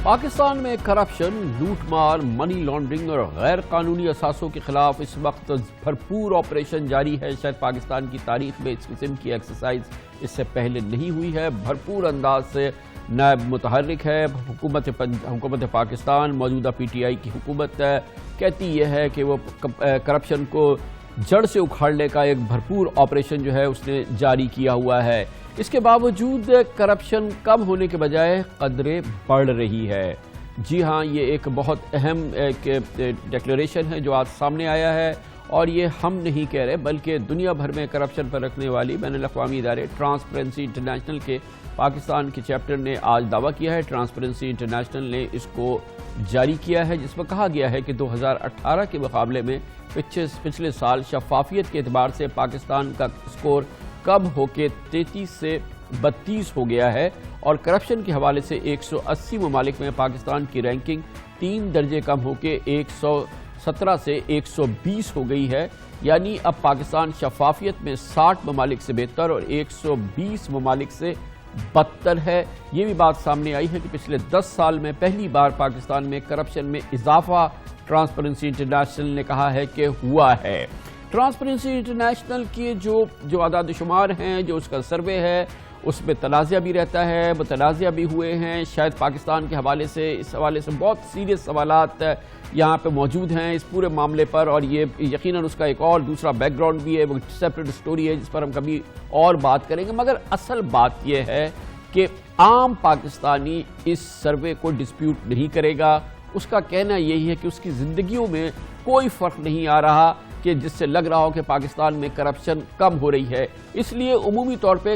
پاکستان میں کرپشن، لوٹ مار، منی لانڈرنگ اور غیر قانونی اثاثوں کے خلاف اس وقت بھرپور آپریشن جاری ہے۔ شاید پاکستان کی تاریخ میں اس قسم کی ایکسرسائز اس سے پہلے نہیں ہوئی ہے۔ بھرپور انداز سے نائب متحرک ہے حکومت پاکستان، موجودہ پی ٹی آئی کی حکومت کہتی یہ ہے کہ وہ کرپشن کو جڑ سے اکھاڑنے کا ایک بھرپور آپریشن جو ہے اس نے جاری کیا ہوا ہے۔ اس کے باوجود کرپشن کم ہونے کے بجائے قدرے بڑھ رہی ہے۔ جی ہاں، یہ ایک بہت اہم ڈکلیریشن ہے جو آج سامنے آیا ہے، اور یہ ہم نہیں کہہ رہے بلکہ دنیا بھر میں کرپشن پر رکھنے والی بین الاقوامی ادارے ٹرانسپیرنسی انٹرنیشنل کے پاکستان کے چیپٹر نے آج دعویٰ کیا ہے۔ ٹرانسپیرنسی انٹرنیشنل نے اس کو جاری کیا ہے، جس میں کہا گیا ہے کہ 2018 کے مقابلے میں پچھلے سال شفافیت کے اعتبار سے پاکستان کا سکور کم ہو کے 33 سے 32 ہو گیا ہے، اور کرپشن کے حوالے سے 180 ممالک میں پاکستان کی رینکنگ 3 درجے کم ہو کے 117 سے 120 ہو گئی ہے۔ یعنی اب پاکستان شفافیت میں 60 ممالک سے بہتر اور 120 ممالک سے بدتر ہے۔ یہ بھی بات سامنے آئی ہے کہ پچھلے 10 سال میں پہلی بار پاکستان میں کرپشن میں اضافہ ٹرانسپیرنسی انٹرنیشنل نے کہا ہے کہ ہوا ہے۔ ٹرانسپیرنسی انٹرنیشنل کی جو اعداد و شمار ہیں، جو اس کا سروے ہے، اس میں تنازع بھی رہتا ہے، متنازع بھی ہوئے ہیں۔ شاید پاکستان کے حوالے سے اس حوالے سے بہت سیریس سوالات یہاں پہ موجود ہیں اس پورے معاملے پر، اور یہ یقیناً اس کا ایک اور دوسرا بیک گراؤنڈ بھی ہے، وہ سیپریٹ سٹوری ہے جس پر ہم کبھی اور بات کریں گے۔ مگر اصل بات یہ ہے کہ عام پاکستانی اس سروے کو ڈسپیوٹ نہیں کرے گا۔ اس کا کہنا یہی ہے کہ اس کی زندگیوں میں کوئی فرق نہیں آ رہا کہ جس سے لگ رہا ہو کہ پاکستان میں کرپشن کم ہو رہی ہے۔ اس لیے عمومی طور پہ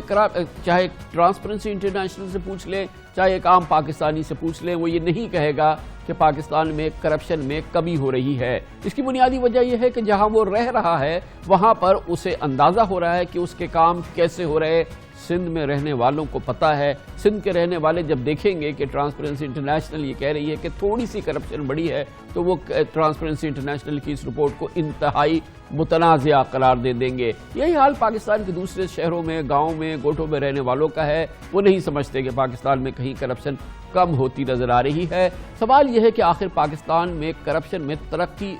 چاہے ٹرانسپیرنسی انٹرنیشنل سے پوچھ لیں، چاہے ایک عام پاکستانی سے پوچھ لیں، وہ یہ نہیں کہے گا کہ پاکستان میں کرپشن میں کمی ہو رہی ہے۔ اس کی بنیادی وجہ یہ ہے کہ جہاں وہ رہ رہا ہے وہاں پر اسے اندازہ ہو رہا ہے کہ اس کے کام کیسے ہو رہے۔ سندھ میں رہنے والوں کو پتہ ہے، سندھ کے رہنے والے جب دیکھیں گے کہ ٹرانسپیرنسی انٹرنیشنل یہ کہہ رہی ہے کہ تھوڑی سی کرپشن بڑھی ہے، تو وہ ٹرانسپیرنسی انٹرنیشنل کی اس رپورٹ کو انتہائی متنازعہ قرار دیں گے۔ یہی حال پاکستان کے دوسرے شہروں میں، گاؤں میں، گوٹھوں میں رہنے والوں کا ہے۔ وہ نہیں سمجھتے کہ پاکستان میں کہیں کرپشن کم ہوتی نظر آ رہی ہے۔ سوال یہ ہے کہ آخر پاکستان میں کرپشن میں ترقی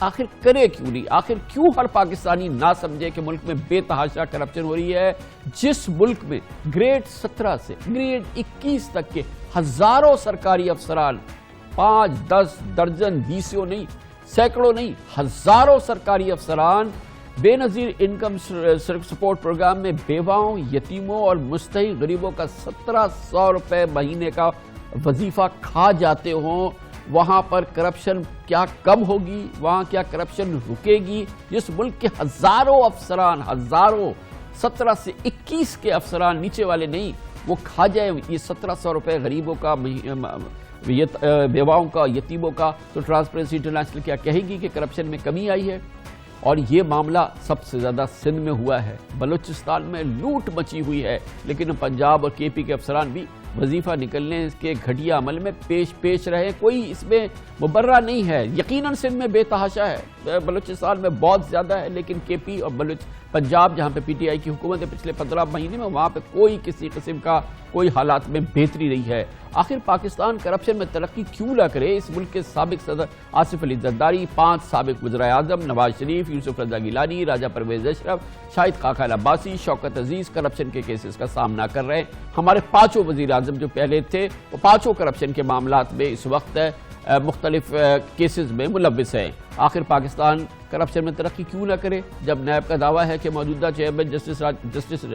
آخر کرے کیوں نہیں؟ آخر کیوں ہر پاکستانی نہ سمجھے کہ ملک میں بے تحاشا کرپشن ہو رہی ہے؟ جس ملک میں گریڈ 17 سے گریڈ 21 تک کے ہزاروں سرکاری افسران، 5 10 درجن 20 نہیں، سینکڑوں نہیں، ہزاروں سرکاری افسران بے نظیر انکم سپورٹ پروگرام میں بیواؤں، یتیموں اور مستحق غریبوں کا 1700 روپے مہینے کا وظیفہ کھا جاتے ہوں، وہاں پر کرپشن کیا کم ہوگی؟ وہاں کیا کرپشن رکے گی؟ جس ملک کے ہزاروں افسران، 17 سے 21 کے افسران، نیچے والے نہیں، وہ کھا جائے یہ 1700 روپے غریبوں کا، بیواؤں کا، یتیموں کا، تو ٹرانسپیرنسی انٹرنیشنل کیا کہے گی کہ کرپشن میں کمی آئی ہے؟ اور یہ معاملہ سب سے زیادہ سندھ میں ہوا ہے۔ بلوچستان میں لوٹ مچی ہوئی ہے، لیکن پنجاب اور کے پی کے افسران بھی وظیفہ نکلنے کے گھٹیا عمل میں پیش رہے۔ کوئی اس میں مبرہ نہیں ہے۔ یقیناً سندھ میں بے تحاشا ہے، بلوچستان میں بہت زیادہ ہے، لیکن کے پی اور پنجاب جہاں پہ پی ٹی آئی کی حکومت ہے پچھلے 15 مہینے میں، وہاں پہ کوئی کسی قسم کا کوئی حالات میں بہتری نہیں ہے۔ آخر پاکستان کرپشن میں ترقی کیوں نہ کرے؟ اس ملک کے سابق صدر آصف علی زرداری، 5 سابق وزرائے اعظم، نواز شریف، یوسف رضا گیلانی، راجہ پرویز اشرف، شاہد خاقان عباسی، شوکت عزیز کرپشن کے کیسز کا سامنا کر رہے ہیں۔ ہمارے 5 وزیر اعظم جو پہلے تھے وہ 5 کرپشن کے معاملات میں اس وقت مختلف کیسز میں ملوث ہیں۔ آخر پاکستان کرپشن میں ترقی کیوں نہ کرے جب نیب کا دعویٰ ہے کہ موجودہ چیئرمین جسٹس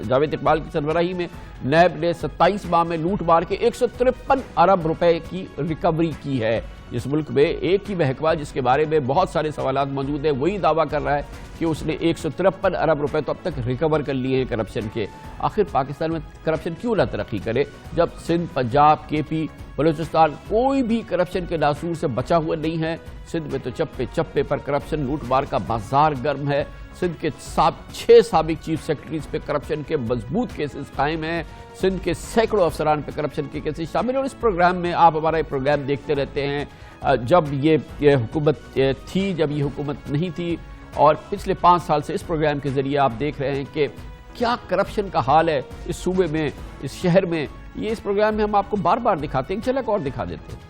جاوید اقبال کی سربراہی میں نیب نے 27 ماہ میں لوٹ مار کے 153 ارب روپے کی ریکوری کی ہے۔ جس ملک میں ایک ہی محکمہ جس کے بارے میں بہت سارے سوالات موجود ہیں وہی دعویٰ کر رہا ہے کہ اس نے 153 ارب روپے تو اب تک ریکور کر لیے ہیں کرپشن کے۔ آخر پاکستان میں کرپشن کیوں نہ ترقی کرے جب سندھ، پنجاب، کے پی، بلوچستان کوئی بھی کرپشن کے ناسور سے بچا ہوا نہیں ہے؟ سندھ میں تو چپے چپے پر کرپشن لوٹ مار کا بازار گرم ہے۔ سندھ کے 6 سابق چیف سیکرٹریز پہ کرپشن کے مضبوط کیسز قائم ہیں۔ سندھ کے سینکڑوں افسران پہ کرپشن کے کیسز شامل ہیں، اور اس پروگرام میں آپ ہمارا یہ پروگرام دیکھتے رہتے ہیں۔ جب یہ حکومت تھی، جب یہ حکومت نہیں تھی، اور پچھلے 5 سال سے اس پروگرام کے ذریعے آپ دیکھ رہے ہیں کہ کیا کرپشن کا حال ہے اس صوبے میں، اس شہر میں، یہ اس پروگرام میں ہم آپ کو بار بار دکھاتے ہیں. چلک اور دکھا دیتے ہیں.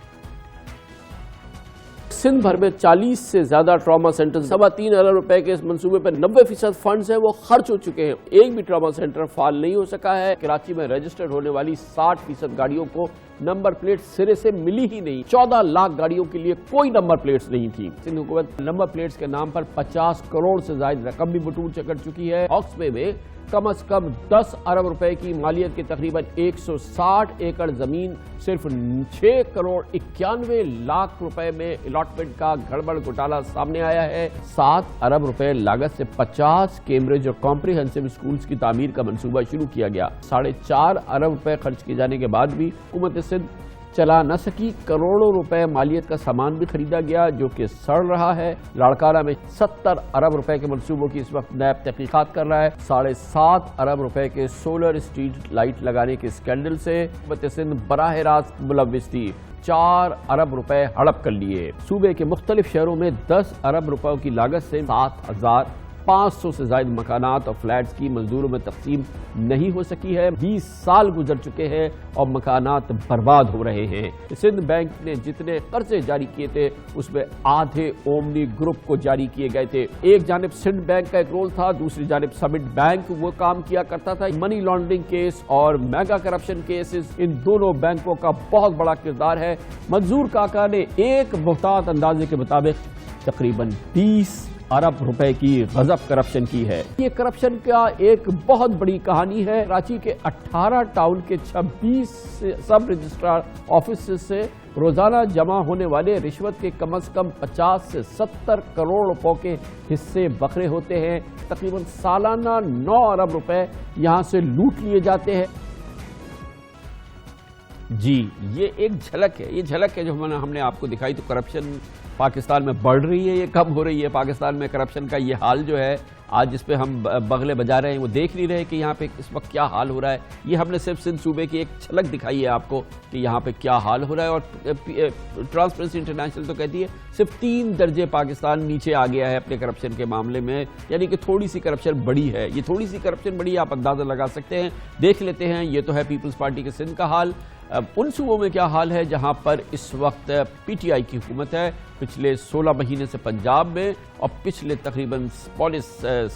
سندھ بھر میں 40 سے زیادہ ٹراما سینٹر، 3.25 ارب روپے کے اس منصوبے پر 90% فنڈز ہیں وہ خرچ ہو چکے ہیں. ایک بھی ٹراما سینٹر فعال نہیں ہو سکا ہے. کراچی میں رجسٹرڈ ہونے والی 60% گاڑیوں کو نمبر پلیٹ سرے سے ملی ہی نہیں. 14 لاکھ گاڑیوں کے لیے کوئی نمبر پلیٹس نہیں تھی. سندھ حکومت نمبر پلیٹس کے نام پر 50 کروڑ سے زائد رقم بھی وصول کر چکی ہے. ہاکس بے میں کم از کم 10 ارب روپے کی مالیت کے تقریباً 160 ایکڑ زمین صرف 6 کروڑ 91 لاکھ روپے میں الاٹمنٹ کا گڑبڑ گھوٹالہ سامنے آیا ہے. 7 ارب روپے لاگت سے 50 کیمبرج اور کمپریہنسو اسکولز کی تعمیر کا منصوبہ شروع کیا گیا. 4.5 ارب روپے خرچ کیے جانے کے بعد بھی حکومت سندھ چلا نہ سکی. کروڑوں روپے مالیت کا سامان بھی خریدا گیا جو کہ سڑ رہا ہے. لاڑکانہ میں 70 ارب روپے کے منصوبوں کی اس وقت نیب تحقیقات کر رہا ہے. 7.5 ارب روپے کے سولر اسٹریٹ لائٹ لگانے کے اسکینڈل سے حکومت سندھ براہ راست ملوث تھی. 4 ارب روپے ہڑپ کر لیے. صوبے کے مختلف شہروں میں 10 ارب روپے کی لاگت سے 7,500 سے زائد مکانات اور فلیٹس کی مزدوروں میں تقسیم نہیں ہو سکی ہے. 20 سال گزر چکے ہیں اور مکانات برباد ہو رہے ہیں. سندھ بینک نے جتنے قرضے جاری کیے تھے اس میں آدھے اومنی گروپ کو جاری کیے گئے تھے. ایک جانب سندھ بینک کا ایک رول تھا، دوسری جانب سمٹ بینک وہ کام کیا کرتا تھا. منی لانڈرنگ کیس اور میگا کرپشن کیسز، ان دونوں بینکوں کا بہت بڑا کردار ہے. منظور کاکا نے ایک محتاط اندازے کے مطابق تقریباً 20 ارب روپے کی غضب کرپشن کی ہے. یہ کرپشن کا ایک بہت بڑی کہانی ہے. کراچی کے 18 ٹاؤن کے 26 سب رجسٹرار آفیسز سے روزانہ جمع ہونے والے رشوت کے کم از کم 50 سے 70 کروڑ روپے کے حصے بکھرے ہوتے ہیں. تقریباً سالانہ 9 ارب روپے یہاں سے لوٹ لیے جاتے ہیں. جی یہ ایک جھلک ہے، یہ جھلک ہے جو ہم نے آپ کو دکھائی. تو کرپشن پاکستان میں بڑھ رہی ہے، یہ کم ہو رہی ہے. پاکستان میں کرپشن کا یہ حال جو ہے آج جس پہ ہم بغلے بجا رہے ہیں وہ دیکھ نہیں رہے کہ یہاں پہ اس وقت کیا حال ہو رہا ہے. یہ ہم نے صرف سندھ صوبے کی ایک جھلک دکھائی ہے آپ کو کہ یہاں پہ کیا حال ہو رہا ہے. اور ٹرانسپیرنسی انٹرنیشنل تو کہتی ہے صرف 3 درجے پاکستان نیچے آ گیا ہے اپنے کرپشن کے معاملے میں، یعنی کہ تھوڑی سی کرپشن بڑی ہے. یہ تھوڑی سی کرپشن بڑی آپ اندازہ لگا سکتے ہیں. دیکھ لیتے ہیں. یہ تو ہے پیپلز پارٹی کے سندھ کا حال. ان صوبوں میں کیا حال ہے جہاں پر اس وقت پی ٹی آئی کی حکومت ہے. پچھلے 16 مہینے سے پنجاب میں اور پچھلے تقریباً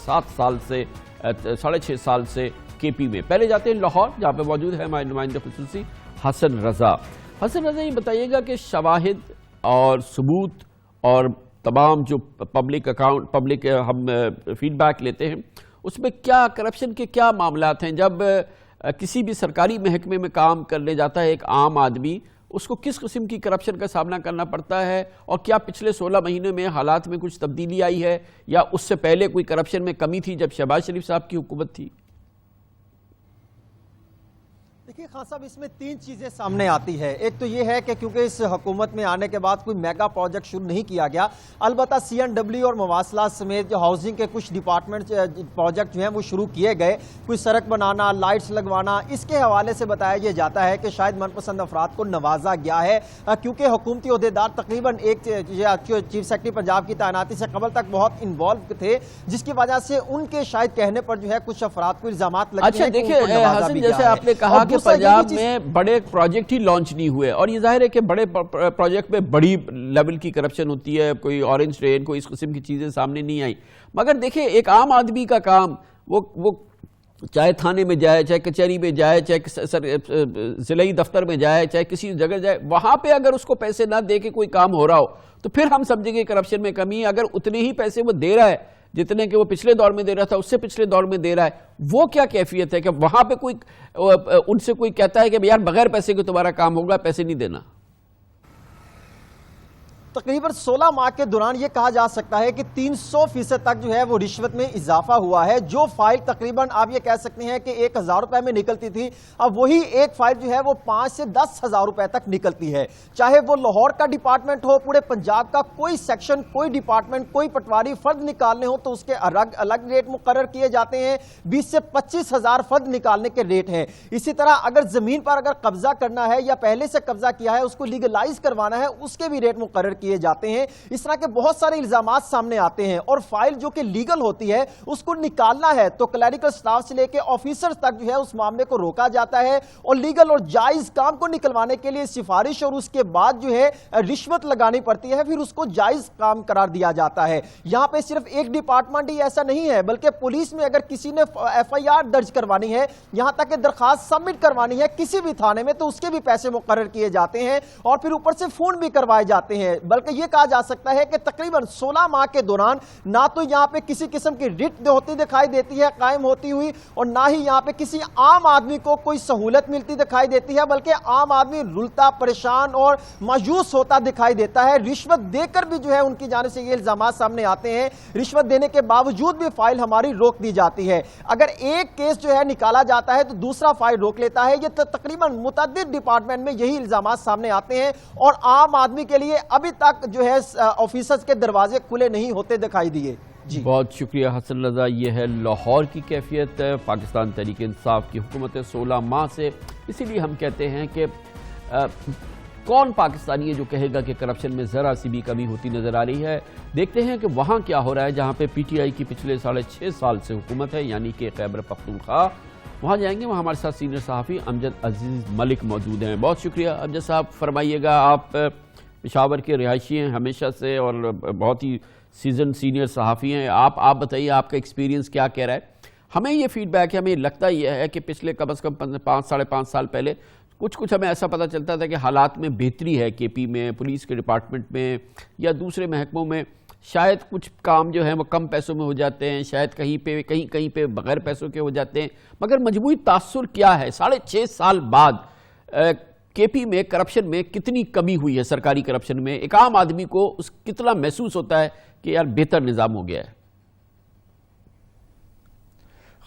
7 سال سے 6.5 سال سے کے پی میں. پہلے جاتے ہیں لاہور جہاں پہ موجود ہے ہمارے نمائندے خصوصی حسن رضا. حسن رضا یہ بتائیے گا کہ شواہد اور ثبوت اور تمام جو پبلک ہم فیڈ بیک لیتے ہیں اس میں کیا کرپشن کے کیا معاملات ہیں؟ جب کسی بھی سرکاری محکمے میں کام کرنے جاتا ہے ایک عام آدمی، اس کو کس قسم کی کرپشن کا سامنا کرنا پڑتا ہے؟ اور کیا پچھلے 16 مہینے میں حالات میں کچھ تبدیلی آئی ہے یا اس سے پہلے کوئی کرپشن میں کمی تھی جب شہباز شریف صاحب کی حکومت تھی؟ دیکھیے خان صاحب، اس میں 3 چیزیں سامنے آتی ہے. ایک تو یہ ہے کہ کیونکہ اس حکومت میں آنے کے بعد کوئی میگا پروجیکٹ شروع نہیں کیا گیا، البتہ CNW اور مواصلات سمیت جو ہاؤسنگ کے کچھ ڈپارٹمنٹ پروجیکٹ جو ہیں وہ شروع کیے گئے. کوئی سڑک بنانا، لائٹس لگوانا، اس کے حوالے سے بتایا یہ جاتا ہے کہ شاید من پسند افراد کو نوازا گیا ہے کیونکہ حکومتی عہدیدار تقریباً ایک چیف سیکرٹری پنجاب کی تعیناتی سے قبل تک بہت انوالو تھے، جس کی وجہ سے ان کے شاید کہنے پر جو ہے کچھ افراد کو الزامات لگے ہیں. اچھا دیکھیں حسن، جیسے آپ نے کہا کہ پنجاب میں بڑے پروجیکٹ ہی لانچ نہیں ہوئے اور یہ ظاہر ہے کہ بڑے پروجیکٹ میں بڑی لیول کی کرپشن ہوتی ہے. کوئی اورنج ٹرین، کوئی اس قسم کی چیزیں سامنے نہیں آئی. مگر دیکھیں ایک عام آدمی کا کام وہ چاہے تھانے میں جائے، چاہے کچہری میں جائے، چاہے ضلعی دفتر میں جائے، چاہے کسی جگہ جائے، وہاں پہ اگر اس کو پیسے نہ دے کے کوئی کام ہو رہا ہو تو پھر ہم سمجھیں گے کرپشن میں کمی. اگر اتنے ہی پیسے وہ دے رہا ہے جتنے کہ وہ پچھلے دور میں دے رہا تھا، اس سے پچھلے دور میں دے رہا ہے، وہ کیا کیفیت ہے کہ وہاں پہ کوئی ان سے کوئی کہتا ہے کہ یار بغیر پیسے کے تمہارا کام ہوگا، پیسے نہیں دینا؟ تقریباً 16 ماہ کے دوران یہ کہا جا سکتا ہے کہ 300% تک جو ہے وہ رشوت میں اضافہ ہوا ہے. جو فائل تقریباً آپ یہ کہہ سکتے ہیں کہ 1,000 روپے میں نکلتی تھی، اب وہی ایک فائل جو ہے وہ 5 سے 10,000 روپے تک نکلتی ہے. چاہے وہ لاہور کا ڈپارٹمنٹ ہو، پورے پنجاب کا کوئی سیکشن، کوئی ڈپارٹمنٹ، کوئی پٹواری فرد نکالنے ہو تو اس کے الگ ریٹ مقرر کیے جاتے ہیں. 20 سے 25,000 فرد نکالنے کے ریٹ ہیں. اسی طرح اگر زمین پر اگر قبضہ کرنا ہے یا پہلے سے قبضہ کیا ہے اس کو لیگلائز کروانا ہے، اس کے بھی ریٹ مقرر کیے جاتے ہیں. اس طرح کے بہت سارے الزامات سامنے آتے ہیں اور فائل جو کہ لیگل ہوتی ہے اس کو نکالنا ہے تو کلریکل سٹاف سے لے کے آفیسرز تک جو ہے اس معاملے کو روکا جاتا ہے اور لیگل اور جائز کام کو نکلوانے کے لیے سفارش اور اس کے بعد جو ہے رشوت لگانی پڑتی ہے, پھر اس کو جائز کام قرار دیا جاتا ہے. یہاں پہ صرف ایک ڈپارٹمنٹ ہی ایسا نہیں ہے بلکہ پولیس میں اگر کسی نے FIR درج کروانی ہے, یہاں تک کہ درخواست سبمٹ کروانی ہے کسی بھی تھانے میں, تو اس کے بھی پیسے مقرر کیے جاتے ہیں اور پھر اوپر سے فون بھی کروائے جاتے ہیں. بلکہ یہ کہا جا سکتا ہے کہ تقریباً 16 ماہ کے دوران نہ تو یہاں پہ کسی قسم کی رٹ ہوتی دکھائی دیتی ہے قائم ہوتی ہوئی, اور نہ ہی یہاں پہ کسی عام آدمی کو کوئی سہولت ملتی دکھائی دیتی ہے, بلکہ عام آدمی رلتا پریشان اور مایوس ہوتا دکھائی دیتا ہے. رشوت دے کر بھی جو ہے ان کی جانب سے یہ الزامات سامنے آتے ہیں, رشوت دینے کے باوجود بھی فائل ہماری روک دی جاتی ہے. اگر ایک کیس جو ہے نکالا جاتا ہے تو دوسرا فائل روک لیتا ہے. یہ تقریباً متعدد ڈپارٹمنٹ میں یہی الزامات سامنے آتے ہیں اور عام آدمی کے لیے ابھی تک جو ہے آفیسرز کے دروازے کھلے نہیں ہوتے دکھائی دیے. جی بہت شکریہ حسن رضا. یہ ہے لاہور کی کیفیت پاکستان تحریک انصاف کی حکومت 16 ماہ سے. اسی لیے ہم کہتے ہیں کہ کون پاکستانی ہے جو کہے گا کہ کرپشن میں ذرا سی بھی کمی ہوتی نظر آ رہی ہے. دیکھتے ہیں کہ وہاں کیا ہو رہا ہے جہاں پہ PTI کی پچھلے 6.5 سال سے حکومت ہے, یعنی کہ خیبر پختونخوا. وہاں جائیں گے, وہاں ہمارے ساتھ سینئر صحافی امجد عزیز ملک موجود ہیں. بہت شکریہ امجد صاحب. فرمائیے گا, آپ پشاور کے رہائشی ہیں ہمیشہ سے اور بہت ہی سیزن سینئر صحافی ہیں. آپ بتائیے آپ کا ایکسپیرینس کیا کہہ رہا ہے. ہمیں یہ فیڈ بیک ہے, ہمیں لگتا یہ ہے کہ پچھلے کم از کم 5-5.5 سال پہلے کچھ ہمیں ایسا پتہ چلتا تھا کہ حالات میں بہتری ہے KP میں, پولیس کے ڈپارٹمنٹ میں یا دوسرے محکموں میں. شاید کچھ کام جو ہیں وہ کم پیسوں میں ہو جاتے ہیں, شاید کہیں پہ بغیر پیسوں کے ہو جاتے ہیں. مگر مجموعی تاثر کیا ہے 6.5 سال بعد KP میں کرپشن میں کتنی کمی ہوئی ہے, سرکاری کرپشن میں؟ ایک عام آدمی کو کتنا محسوس ہوتا ہے کہ یار بہتر نظام ہو گیا ہے؟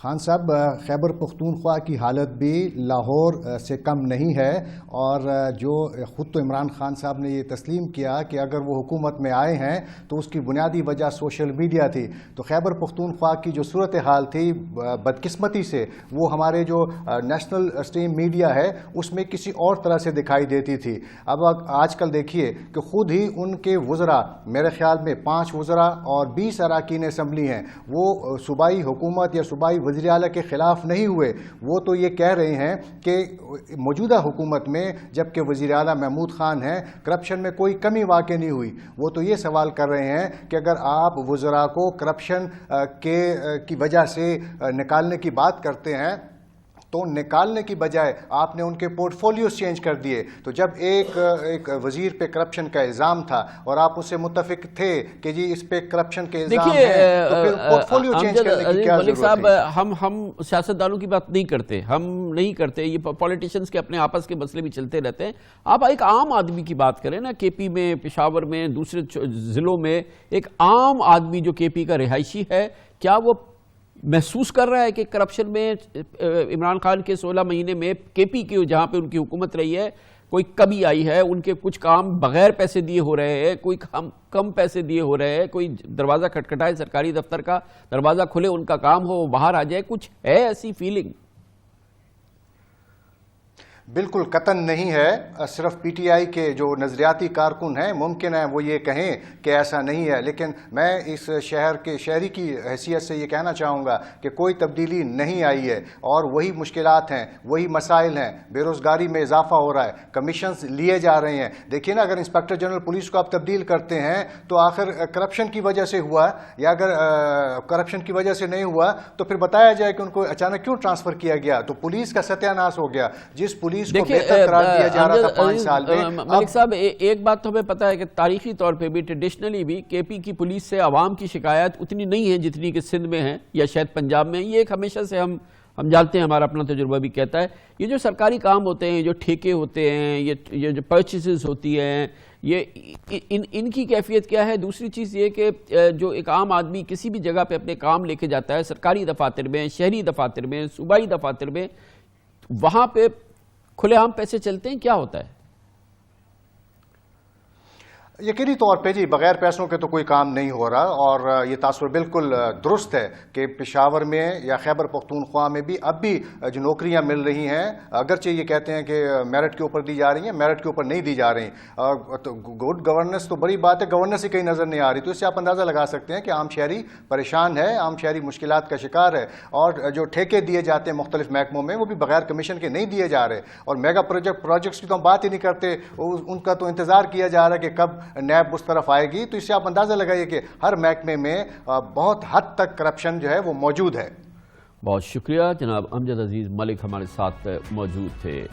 خان صاحب, خیبر پختونخوا کی حالت بھی لاہور سے کم نہیں ہے, اور جو خود تو عمران خان صاحب نے یہ تسلیم کیا کہ اگر وہ حکومت میں آئے ہیں تو اس کی بنیادی وجہ سوشل میڈیا تھی. تو خیبر پختونخوا کی جو صورتحال تھی بدقسمتی سے وہ ہمارے جو نیشنل اسٹریم میڈیا ہے اس میں کسی اور طرح سے دکھائی دیتی تھی. اب آج کل دیکھیے کہ خود ہی ان کے وزراء, میرے خیال میں 5 وزراء اور 20 اراکین اسمبلی ہیں, وہ صوبائی حکومت یا صوبائی وزیر اعلیٰ کے خلاف نہیں ہوئے. وہ تو یہ کہہ رہے ہیں کہ موجودہ حکومت میں جبکہ وزیر اعلیٰ محمود خان ہیں کرپشن میں کوئی کمی واقع نہیں ہوئی. وہ تو یہ سوال کر رہے ہیں کہ اگر آپ وزراء کو کرپشن کی وجہ سے نکالنے کی بات کرتے ہیں تو نکالنے کی بجائے آپ نے ان کے پورٹ فولیوز چینج کر دیے. تو جب ایک وزیر پہ کرپشن کا الزام تھا اور آپ اس سے متفق تھے کہ جی اس پہ کرپشن کے الزام ہیں, تو پھر پورٹ فولیو چینج کرنے کی کیا ضرورت صاحب, ہم سیاستدانوں کی بات نہیں کرتے, یہ پولیٹیشنز کے اپنے آپس کے مسئلے بھی چلتے رہتے ہیں. آپ ایک عام آدمی کی بات کریں نا, KP میں, پشاور میں, دوسرے ضلعوں میں ایک عام آدمی جو KP کا رہائشی ہے, کیا وہ محسوس کر رہا ہے کہ کرپشن میں عمران خان کے 16 مہینے میں KP کی جہاں پہ ان کی حکومت رہی ہے کوئی کمی آئی ہے؟ ان کے کچھ کام بغیر پیسے دیے ہو رہے ہیں, کوئی کم پیسے دیے ہو رہے ہیں, کوئی دروازہ کھٹکھٹائے سرکاری دفتر کا, دروازہ کھلے ان کا کام ہو, وہ باہر آ جائے, کچھ ہے ایسی فیلنگ؟ بالکل قطعاً نہیں ہے. صرف PTI کے جو نظریاتی کارکن ہیں ممکن ہے وہ یہ کہیں کہ ایسا نہیں ہے, لیکن میں اس شہری کی حیثیت سے یہ کہنا چاہوں گا کہ کوئی تبدیلی نہیں آئی ہے اور وہی مشکلات ہیں, وہی مسائل ہیں. بے روزگاری میں اضافہ ہو رہا ہے, کمیشنز لیے جا رہے ہیں. دیکھیے نا, اگر انسپیکٹر جنرل پولیس کو آپ تبدیل کرتے ہیں تو آخر کرپشن کی وجہ سے ہوا, یا اگر کرپشن کی وجہ سے نہیں ہوا تو پھر بتایا جائے کہ ان کو اچانک کیوں ٹرانسفر کیا گیا. تو پولیس کا ستیہ ناش ہو گیا. جس پولیس کو بہتر قرار دیا جا رہا تھا 5 سال میں. ملک صاحب, ایک بات تو ہمیں پتہ ہے کہ تاریخی طور پہ بھی, ٹریڈیشنلی بھی, KP کی پولیس سے عوام کی شکایت اتنی نہیں ہے جتنی کہ سندھ میں ہیں یا شاید پنجاب میں. یہ ایک ہمیشہ سے ہم جانتے ہیں, ہمارا اپنا تجربہ بھی کہتا ہے. یہ جو سرکاری کام ہوتے ہیں, جو ٹھیکے ہوتے ہیں, یہ جو پرچیزز ہوتی ہیں, یہ ان کی کیفیت کیا ہے؟ دوسری چیز یہ کہ جو ایک عام آدمی کسی بھی جگہ پہ اپنے کام لے کے جاتا ہے, سرکاری دفاتر میں, شہری دفاتر میں, صوبائی دفاتر میں, وہاں پہ کھلے عام پیسے چلتے ہیں, کیا ہوتا ہے؟ یقینی طور پہ جی بغیر پیسوں کے تو کوئی کام نہیں ہو رہا، اور یہ تاثر بالکل درست ہے کہ پشاور میں یا خیبر پختونخوا میں بھی اب بھی جو نوکریاں مل رہی ہیں، اگرچہ یہ کہتے ہیں کہ میرٹ کے اوپر دی جا رہی ہیں، میرٹ کے اوپر نہیں دی جا رہی. گڈ گورننس تو بڑی بات ہے، گورننس ہی کہیں نظر نہیں آ رہی. تو اس سے آپ اندازہ لگا سکتے ہیں کہ عام شہری پریشان ہے، عام شہری مشکلات کا شکار ہے، اور جو ٹھیکے دیے جاتے ہیں مختلف محکموں میں وہ بھی بغیر کمیشن کے نہیں دیے جا رہے. اور میگا پروجیکٹس کی تو ہم بات ہی نہیں کرتے، ان کا تو انتظار کیا جا رہا ہے کہ کب نیب اس طرف آئے گی. تو اس سے آپ اندازہ لگائیے کہ ہر محکمے میں بہت حد تک کرپشن جو ہے وہ موجود ہے. بہت شکریہ جناب امجد عزیز ملک ہمارے ساتھ موجود تھے.